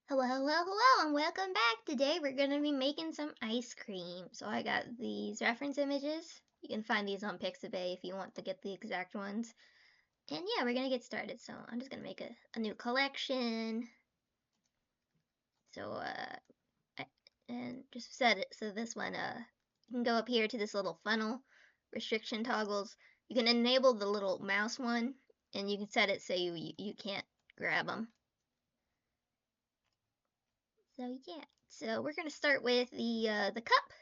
Hello, hello, hello, and welcome back. Today we're going to be making some ice cream. So I got these reference images. You can find these on Pixabay if you want to get the exact ones. And yeah, we're going to get started. So I'm just going to make a new collection. So, and just set it. So this one, you can go up here to this little funnel, restriction toggles. You can enable the little mouse one, and you can set it so you can't grab them. So yeah, so we're gonna start with the cup.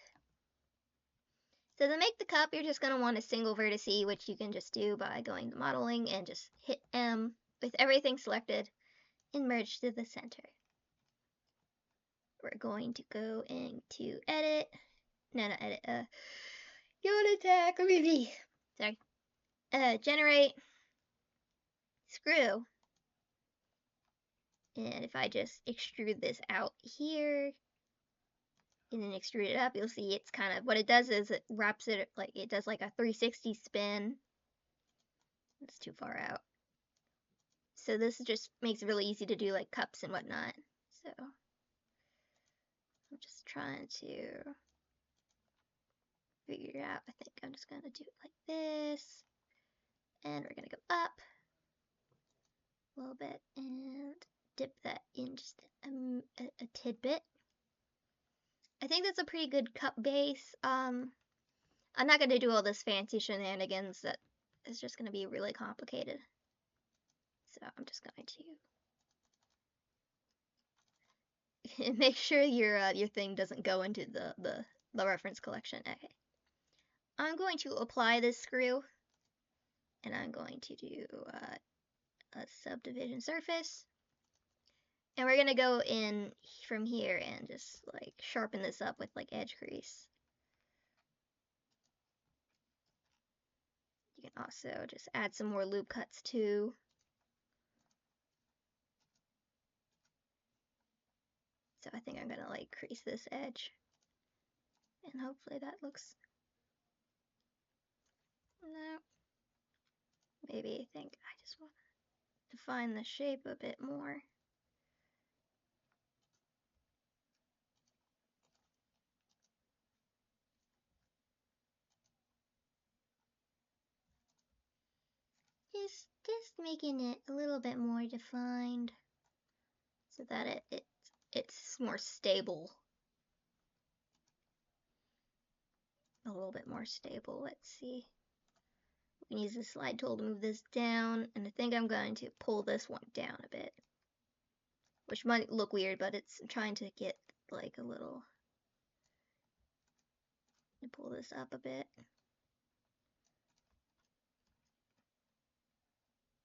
So to make the cup, you're just gonna want a single vertice, which you can just do by going to modeling and just hit M with everything selected and merge to the center. We're going to go into edit. No, not edit. Go to attack. Maybe. Sorry. Generate. Screw. And if I just extrude this out here, and then extrude it up, you'll see it's kind of, what it does is it wraps it, like it does like a 360 spin. It's too far out. So this just makes it really easy to do like cups and whatnot. So I'm just trying to figure it out. I think I'm just gonna do it like this. And we're gonna go up a little bit and dip that in just a tidbit. I think that's a pretty good cup base. I'm not gonna do all this fancy shenanigans that is just gonna be really complicated. So I'm just going to make sure your thing doesn't go into the reference collection. Okay. I'm going to apply this screw, and I'm going to do a subdivision surface. And we're gonna go in from here and just like sharpen this up with like edge crease. You can also just add some more loop cuts too. So I think I'm gonna like crease this edge, and hopefully that looks, no, maybe I think I just want to define the shape a bit more. Just making it a little bit more defined so that it's more stable. A little bit more stable. Let's see. We can use the slide tool to move this down, and I think I'm going to pull this one down a bit, which might look weird, but it's trying to get like a little, to pull this up a bit.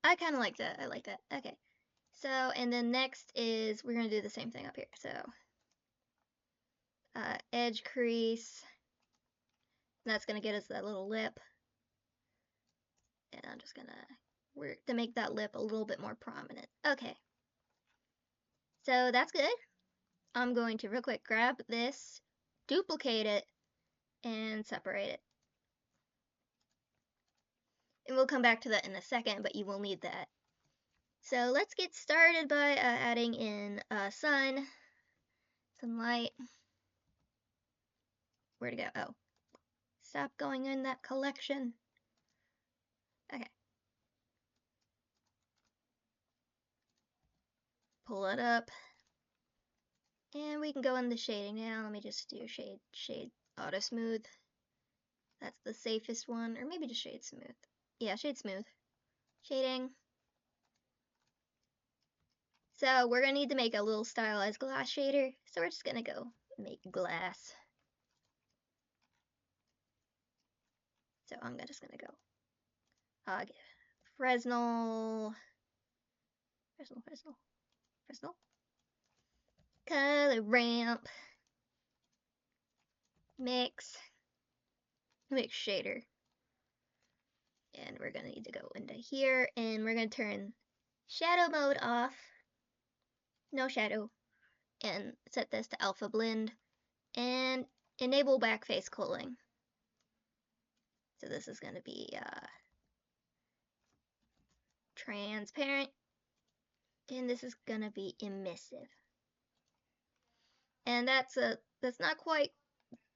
I kind of like that. I like that. Okay. So, and then next is, we're going to do the same thing up here. So, edge crease. That's going to get us that little lip. And I'm just going to work to make that lip a little bit more prominent. Okay. So that's good. I'm going to real quick grab this, duplicate it, and separate it. And we'll come back to that in a second, but you will need that. So let's get started by adding in sunlight. Where to go? Oh, stop going in that collection. Okay. Pull it up. And we can go in the shading now. Let me just do shade auto smooth. That's the safest one. Or maybe just shade smooth. Yeah, shade smooth. Shading. So we're gonna need to make a little stylized glass shader. So we're just gonna go make glass. So I'm just gonna go Fresnel, color ramp, mix shader. And we're gonna need to go into here, and we're gonna turn shadow mode off, no shadow, and set this to alpha blend, and enable backface culling. So this is gonna be transparent, and this is gonna be emissive. And that's not quite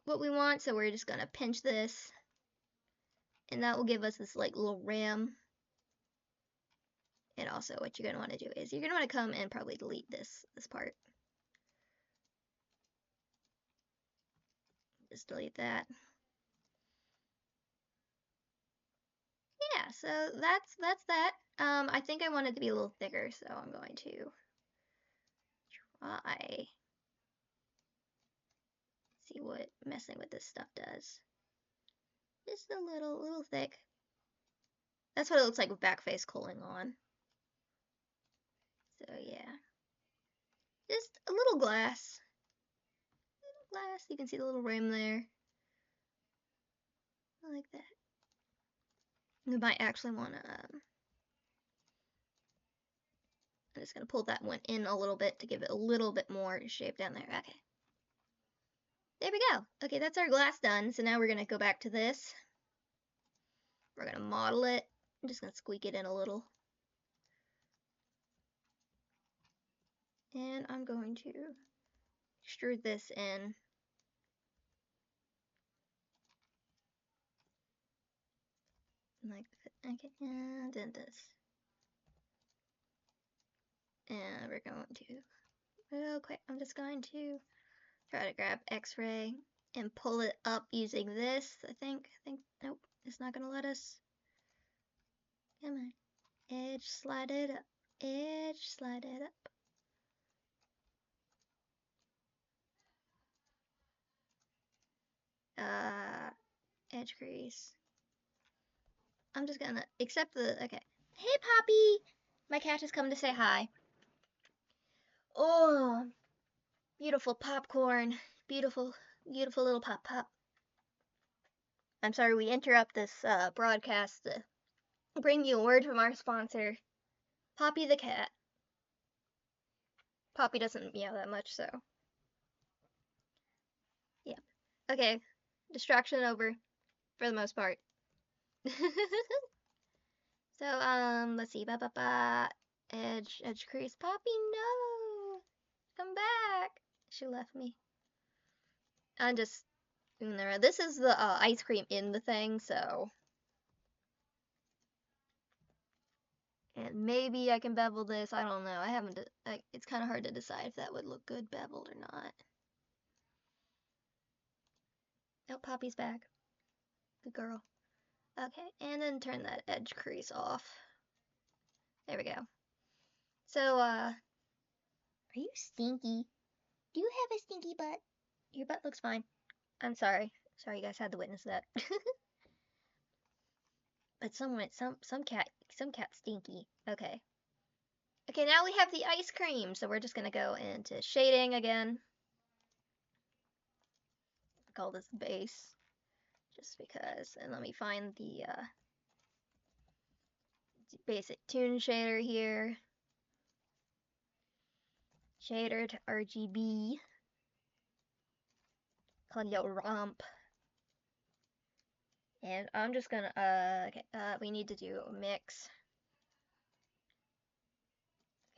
what we want, so we're just gonna pinch this, and that will give us this like little rim. And also what you're gonna want to do is you're gonna want to come and probably delete this part. Just delete that. Yeah, so that's that. I think I want it to be a little thicker, so I'm going to try see what messing with this stuff does. Just a little thick. That's what it looks like with back face cooling on. So yeah, just a little glass. You can see the little rim there. I like that. We might actually want to. I'm just gonna pull that one in a little bit to give it a little bit more shape down there. Okay. There we go. Okay, that's our glass done. So now we're gonna go back to this. We're gonna model it. I'm just gonna squeak it in a little. And I'm going to extrude this in. Like that. Okay, and then this. And we're going to, real quick, I'm just going to try to grab X-ray and pull it up using this, I think, nope, it's not gonna let us. Come on. Edge, slide it up. Edge, slide it up. Edge crease. I'm just gonna accept the, okay. Hey, Poppy! My cat has come to say hi. Oh, beautiful popcorn. Beautiful, beautiful little pop. I'm sorry we interrupt this broadcast to bring you a word from our sponsor, Poppy the cat. Poppy doesn't meow that much, so. Yeah. Okay, distraction over for the most part. So, let's see. Edge crease. Poppy, no! Come back! She left me. I'm just doing the. This is the ice cream in the thing, so. And maybe I can bevel this. I don't know. I haven't. It's kind of hard to decide if that would look good beveled or not. Oh, Poppy's back. Good girl. Okay, and then turn that edge crease off. There we go. So, are you stinky? Do you have a stinky butt? Your butt looks fine. I'm sorry. Sorry you guys had to witness that. But some cat stinky. Okay. Okay, now we have the ice cream. So we're just gonna go into shading again. Call this base. Just because. And let me find the basic toon shader here. Shader to RGB. Claudio Romp. And I'm just gonna, okay, we need to do a mix.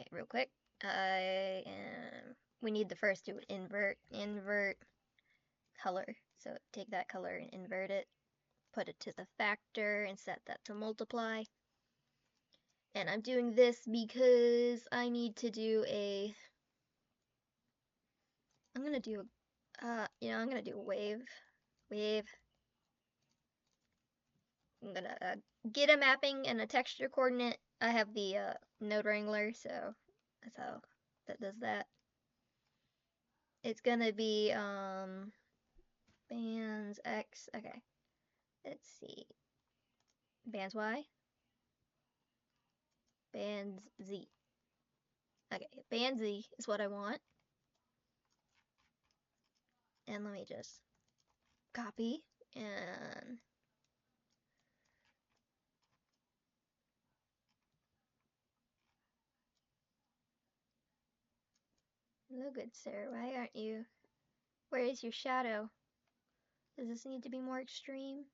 Okay, real quick. And we need the first to invert color. So take that color and invert it, put it to the factor and set that to multiply. And I'm doing this because I need to do I'm gonna do a wave. I'm gonna get a mapping and a texture coordinate. I have the node wrangler, so that's how that does that. It's gonna be bands X. Okay, let's see. Bands Y. Bands Z. Okay, band Z is what I want. And let me just copy and no good, sir. Why aren't you? Where is your shadow? Does this need to be more extreme?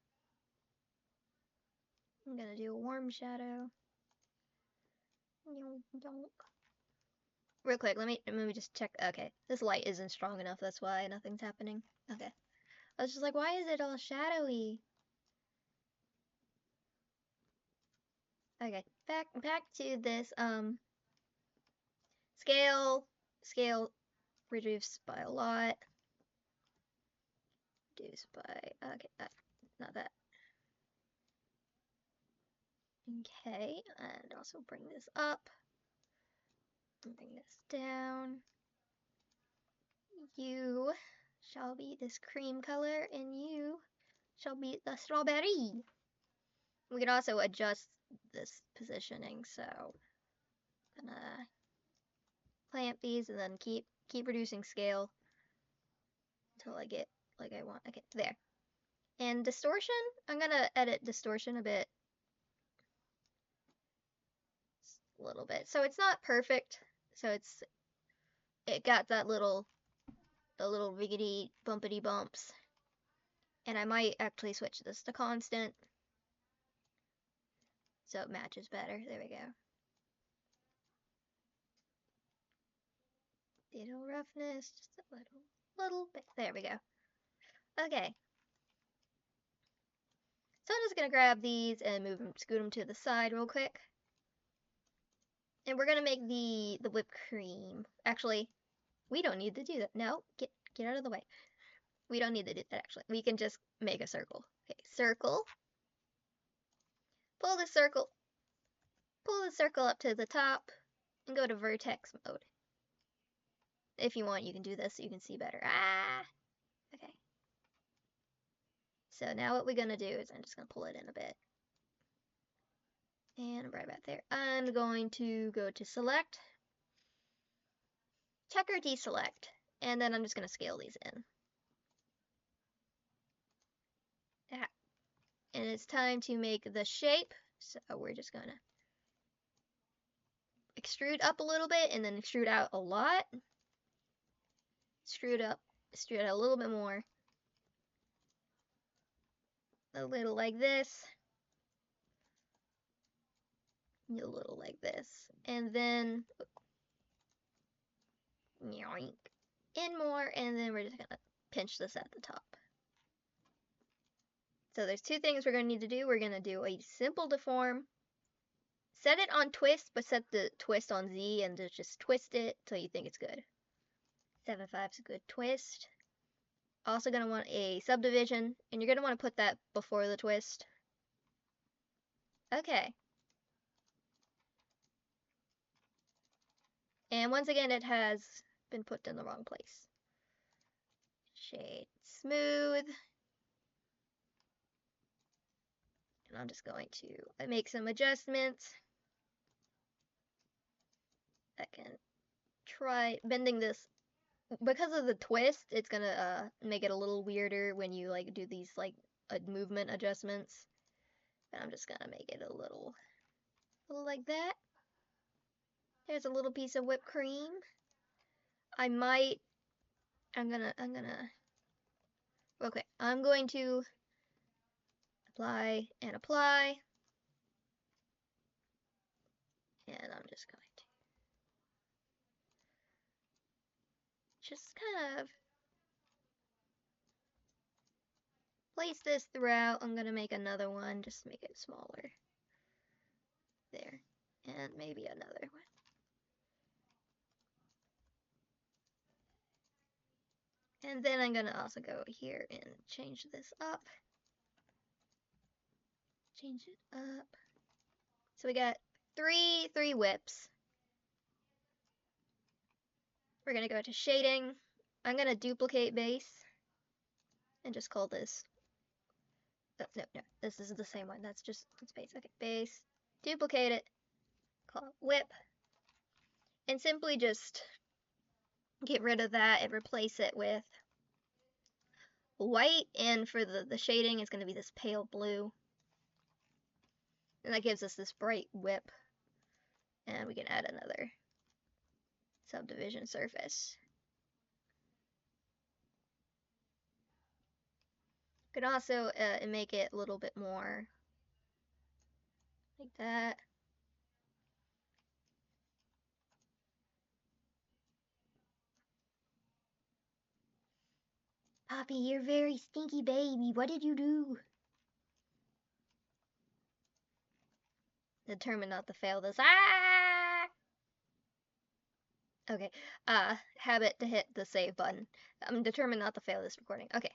I'm gonna do a warm shadow. Real quick, let me just check. Okay, this light isn't strong enough. That's why nothing's happening. Okay, I was just like, why is it all shadowy? Okay, back to this scale reduced by a lot. Reduced by okay, not that. Okay, and also bring this up. And bring this down. You shall be this cream color, and you shall be the strawberry. We can also adjust this positioning, so I'm gonna plant these and then keep reducing scale until I get like I want. Okay, there. And distortion, I'm gonna edit distortion a bit. A little bit. So it's not perfect. So it got the little riggedy bumpity bumps. And I might actually switch this to constant so it matches better. There we go. Little roughness, just a little bit. There we go. Okay. So I'm just gonna grab these and scoot them to the side real quick. And we're gonna make the whipped cream. Actually, we don't need to do that. No, get out of the way. We don't need to do that actually. We can just make a circle. Okay, circle. Pull the circle up to the top and go to vertex mode. If you want, you can do this so you can see better. Ah! Okay. So now what we're gonna do is I'm just gonna pull it in a bit. And right about there. I'm going to go to select, check or deselect, and then I'm just gonna scale these in. Ah. And it's time to make the shape. So we're just gonna extrude up a little bit and then extrude out a lot. Extrude out a little bit more. A little like this. A little like this. And then yoink, in more, and then we're just gonna pinch this at the top. So there's two things we're gonna need to do. We're gonna do a simple deform. Set it on twist, but set the twist on Z and just twist it till you think it's good. 7/5 is a good twist. Also gonna want a subdivision, and you're gonna want to put that before the twist. Okay. And once again, it has been put in the wrong place. Shade smooth. And I'm just going to make some adjustments. I can try bending this. Because of the twist, it's gonna make it a little weirder when you like do these like movement adjustments. And I'm just gonna make it a little like that. There's a little piece of whipped cream. I'm gonna, okay, I'm going to apply and apply. And I'm just going to just kind of place this throughout. I'm gonna make another one, just make it smaller. There. And maybe another one. And then I'm gonna also go here and change this up. Change it up. So we got three whips. We're gonna go to shading. I'm gonna duplicate base and just call this. Oh, no, this is the same one. That's just base. Okay, base. Duplicate it. Call it whip. And simply just get rid of that and replace it with white. And for the shading, it's gonna be this pale blue. And that gives us this bright whip. And we can add another subdivision surface. You can also make it a little bit more like that. Poppy, you're very stinky baby. What did you do? Determined not to fail this. Ah! Okay. Habit to hit the save button. I'm determined not to fail this recording. Okay.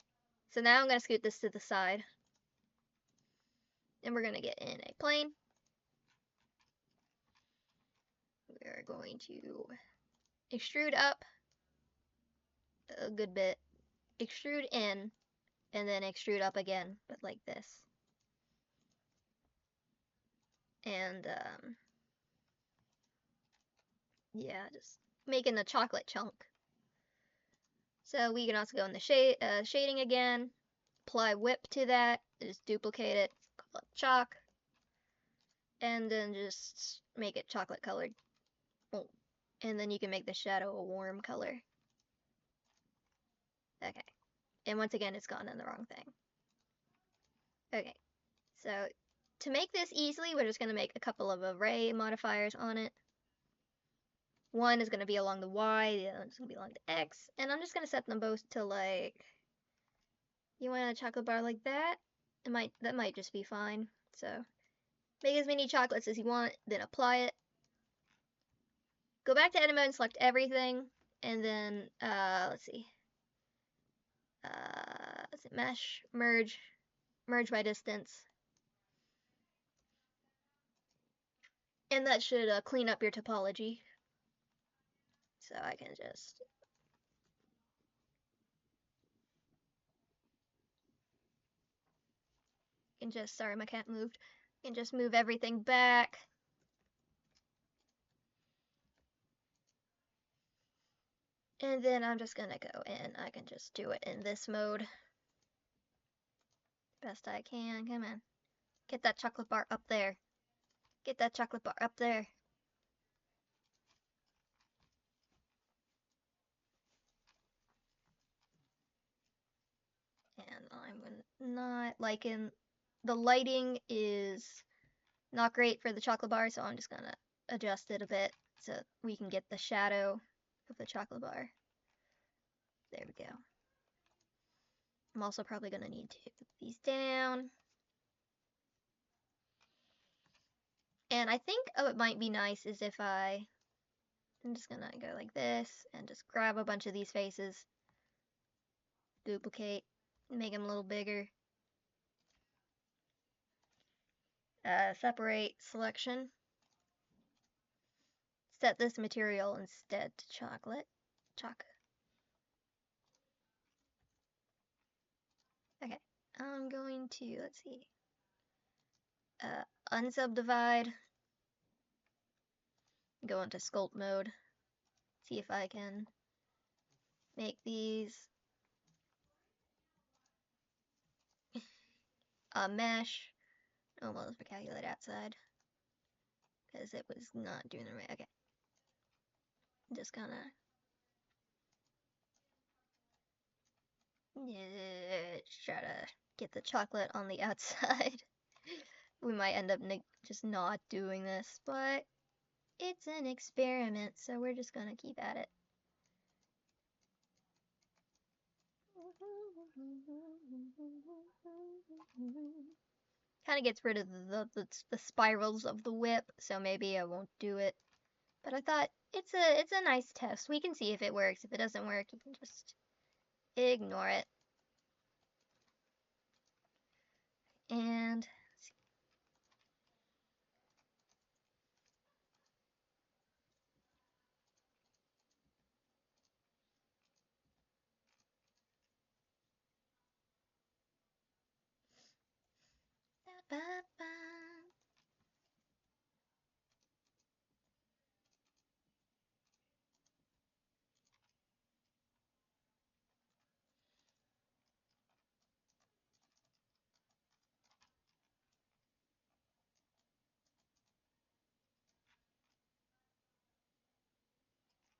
So now I'm gonna scoot this to the side. And we're gonna get in a plane. We're going to extrude up a good bit, extrude in, and then extrude up again, but like this. And, yeah, just making a chocolate chunk. So we can also go in the shading again, apply whip to that, just duplicate it, call it chalk, and then just make it chocolate colored. Oh. And then you can make the shadow a warm color. Okay. And once again, it's gone in the wrong thing. Okay. So to make this easily, we're just going to make a couple of array modifiers on it. One is going to be along the Y, the other one's going to be along the X. And I'm just going to set them both to like, you want a chocolate bar like that? That might just be fine. So make as many chocolates as you want, then apply it. Go back to edit mode and select everything. And then, let's see. Is it mesh? Merge by distance. And that should clean up your topology. So I can just, sorry, my cat moved. I can just move everything back. And then I'm just gonna go in. I can just do it in this mode. Best I can. Come on. Get that chocolate bar up there. Get that chocolate bar up there. And I'm not liking, the lighting is not great for the chocolate bar, so I'm just gonna adjust it a bit so we can get the shadow of the chocolate bar. There we go. I'm also probably gonna need to put these down. And I think it might be nice is if I'm just gonna go like this and just grab a bunch of these faces, duplicate, make them a little bigger. Separate selection. Set this material instead to chocolate. Chalk. Okay, I'm going to, let's see, unsubdivide, go into sculpt mode, see if I can make these a mesh. Almost recalculate outside because it was not doing it right. Okay, just gonna try to get the chocolate on the outside. We might end up just not doing this, but it's an experiment, so we're just gonna keep at it. Kind of gets rid of the spirals of the whip, so maybe I won't do it. But I thought it's a nice test. We can see if it works. If it doesn't work, you can just ignore it. And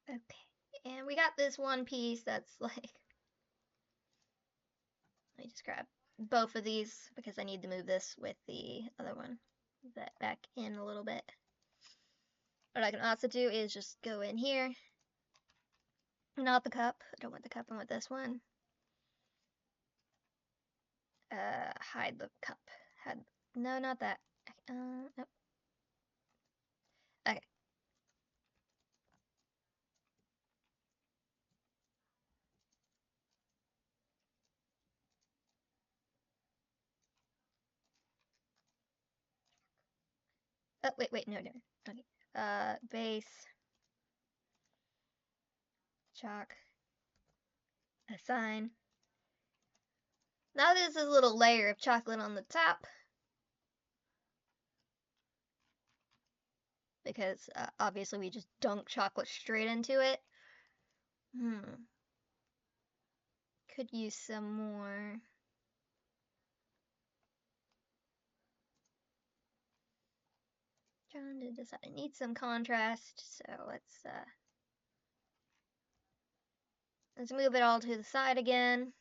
okay, and we got this one piece that's like, let me just grab both of these because I need to move this with the other one. Move that back in a little bit. What I can also do is just go in here, not the cup. I don't want the cup, I want this one. hide the cup. No, not that. Nope. Okay. Oh, wait, no. Okay. Base, chalk, assign. Now there's this little layer of chocolate on the top. Because obviously we just dunk chocolate straight into it. Could use some more. Trying to decide. I need some contrast, so let's move it all to the side again.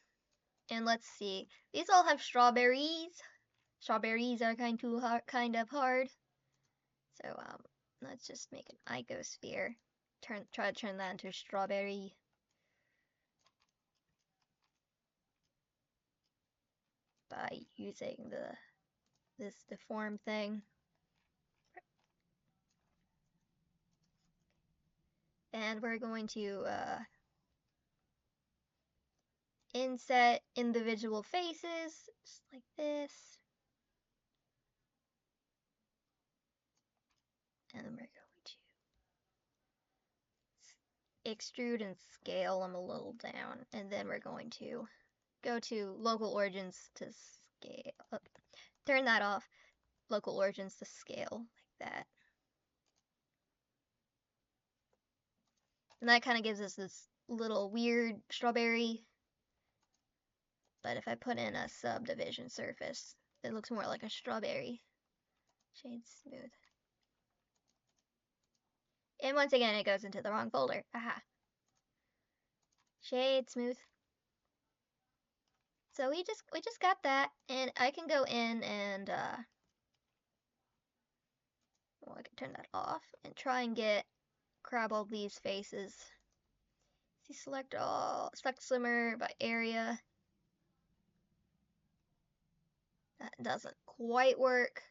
And let's see. These all have strawberries. Strawberries are kind of hard. So let's just make an icosphere. Try to turn that into a strawberry. By using this deform thing. And we're going to inset individual faces, just like this. And then we're going to extrude and scale them a little down. And then we're going to go to local origins to scale. Oh, turn that off. Local origins to scale, like that. And that kind of gives us this little weird strawberry. But if I put in a subdivision surface, it looks more like a strawberry. Shade smooth. And once again, it goes into the wrong folder. Aha. Shade smooth. So we just got that, and I can go in and well, I can turn that off and try and grab all these faces. See, select slimmer by area. That doesn't quite work.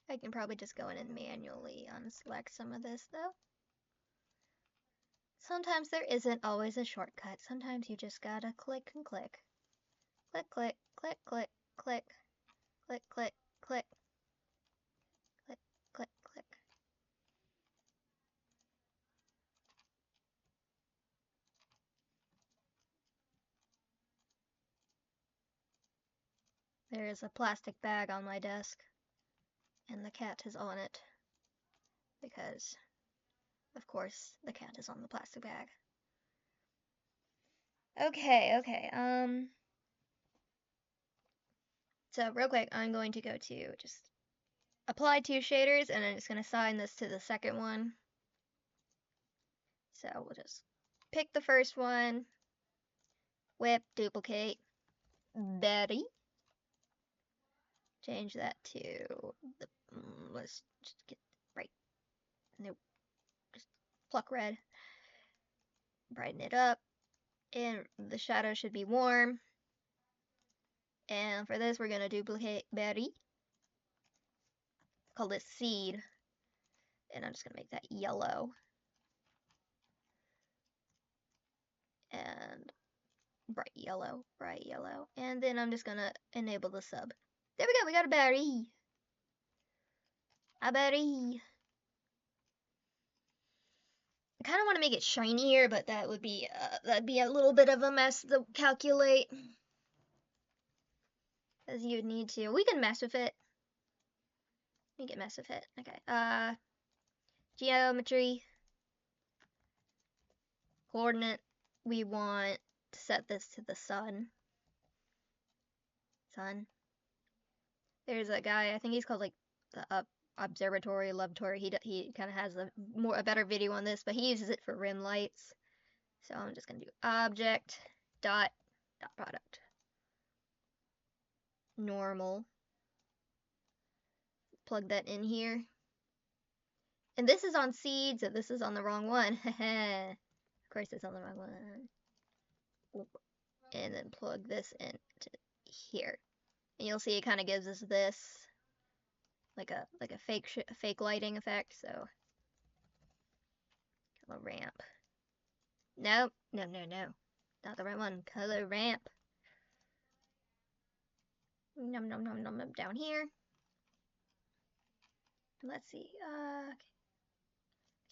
I can probably just go in and manually unselect some of this though. Sometimes there isn't always a shortcut. Sometimes you just gotta click and click. Click, click, click, click, click, click, click, click, click, click, click. There is a plastic bag on my desk, and the cat is on it. Because, of course, the cat is on the plastic bag. Okay. So real quick, I'm going to go to just apply two shaders, and I'm just going to assign this to the second one. So we'll just pick the first one, whip, duplicate, Betty. Change that to the, let's just get right. Nope. Just pluck red. Brighten it up. And the shadow should be warm. And for this, we're going to duplicate Betty. Call this seed. And I'm just going to make that yellow. And bright yellow. And then I'm just going to enable the sub. There we go, we got a berry. A berry. I kind of want to make it shinier, but that'd be a little bit of a mess to calculate. As you'd need to. We can mess with it. Okay. Geometry. Coordinate. We want to set this to the sun. There's a guy, I think he's called like the Observatory, Laboratory. He kind of has a better video on this, but he uses it for rim lights. So I'm just gonna do object dot product normal. Plug that in here. And this is on seed, so this is on the wrong one. Of course, it's on the wrong one. And then plug this into here. And you'll see it kind of gives us this, like a fake lighting effect. So, color ramp. Nope, no, not the right one. Color ramp. Num num num num num down here. Let's see.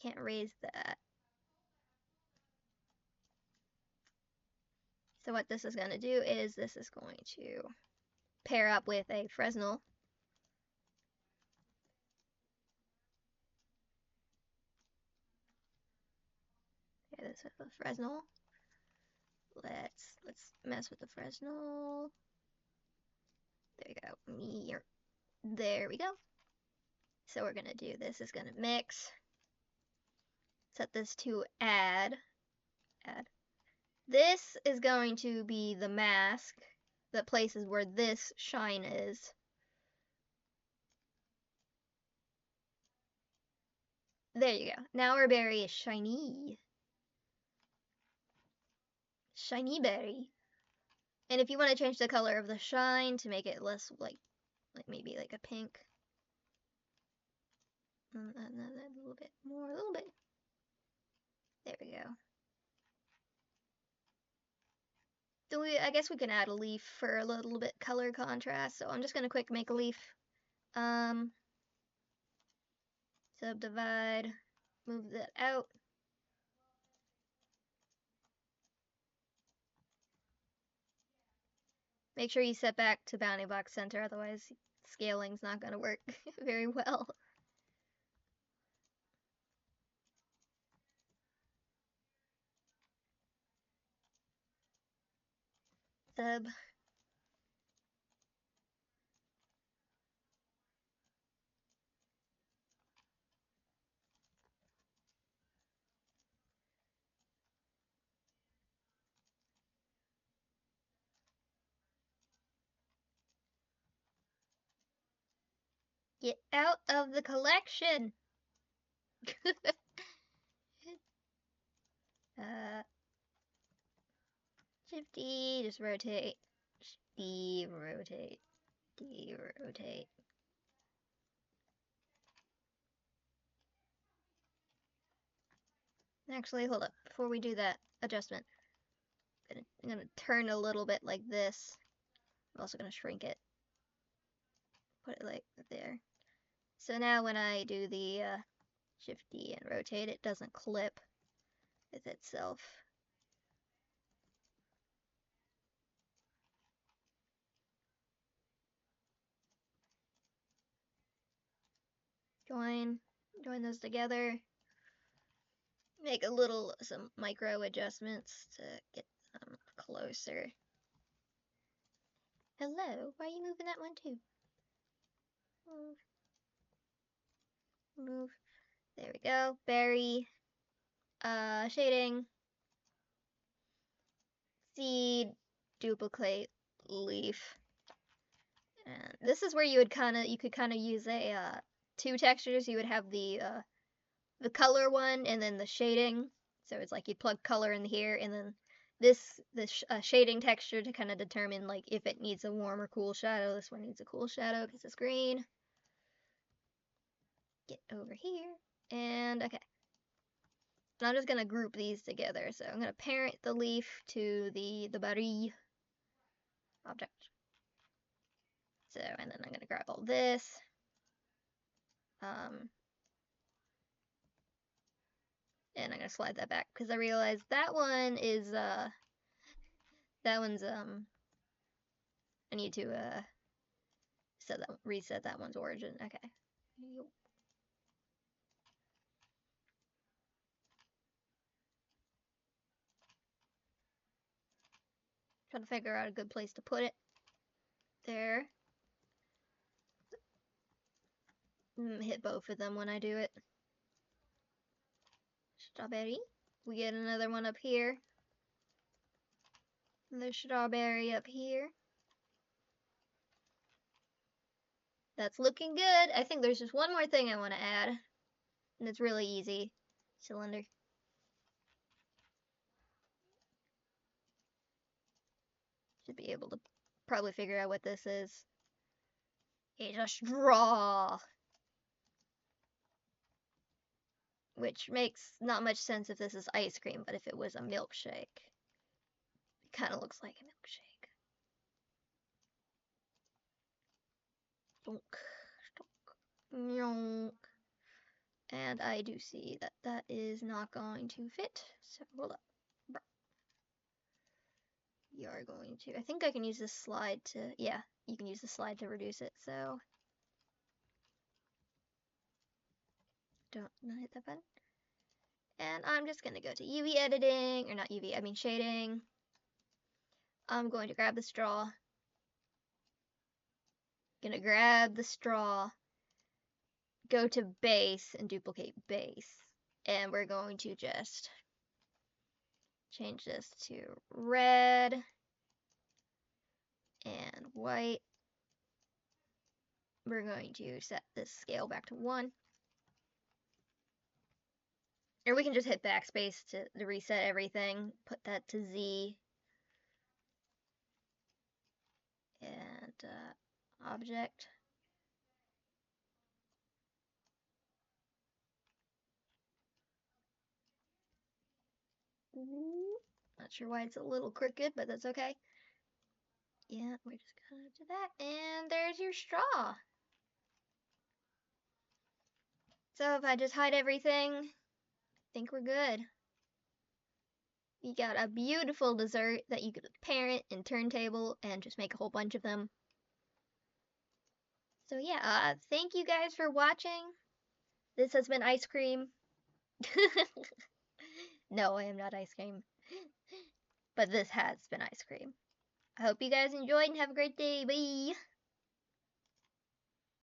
Can't raise that. So what this is going to do is this is going to pair up with a Fresnel. Okay, this is the Fresnel. Let's mess with the Fresnel. There you go. There we go. So we're gonna do this is gonna mix. Set this to add. This is going to be the mask that places where this shine is. There you go. Now our berry is shiny. Shiny berry. And if you want to change the color of the shine to make it less like maybe like a pink. A little bit more, a little bit. There we go. So I guess we can add a leaf for a little bit color contrast. So I'm just gonna quick make a leaf. Subdivide, move that out. Make sure you set back to bounding box center, otherwise scaling's not gonna work very well. Sub. Get out of the collection! 50, just rotate. Derotate. Derotate. Actually, hold up. Before we do that adjustment, I'm gonna turn a little bit like this. I'm also gonna shrink it. Put it like there. So now when I do the Shift D and rotate, it doesn't clip with itself. Join those together. Make some micro adjustments to get them closer. Hello, why are you moving that one too? Move. There we go. Berry. Shading. Seed. Duplicate. Leaf. And this is where you could kind of use a two textures. You would have the color one and then the shading. So it's like you plug color in here and then this shading texture to kind of determine like if it needs a warm or cool shadow. This one needs a cool shadow because it's green. Get over here and okay. And I'm just gonna group these together. So I'm gonna parent the leaf to the berry object. So and then I'm gonna grab all this. And I'm gonna slide that back because I realized that one is that one's I need to reset that one's origin. Okay. Trying to figure out a good place to put it. There. Hit both of them when I do it. Strawberry. We get another one up here. Another strawberry up here. That's looking good. I think there's just one more thing I want to add. And it's really easy. Cylinder. should be able to probably figure out what this is. It's a straw. Which makes not much sense if this is ice cream, but if it was a milkshake, it kind of looks like a milkshake. Donk, donk, yonk. And I do see that that is not going to fit, so hold up. You are going to, I think I can use this slide to, yeah, you can use the slide to reduce it, so don't not hit that button. And I'm just going to go to UV editing, or not UV, I mean shading. I'm going to grab the straw. Gonna grab the straw, go to base and duplicate base. And we're going to just change this to red and white. We're going to set this scale back to 1. Or we can just hit backspace to reset everything. Put that to Z. And object. Not sure why it's a little crooked, but that's okay. Yeah, we're just gonna do that. And there's your straw. So if I just hide everything, I think we're good. You got a beautiful dessert that you could parent in turntable and just make a whole bunch of them. So yeah, thank you guys for watching. This has been Icecream. No, I am not Icecream. But this has been Icecream. I hope you guys enjoyed and have a great day. Bye!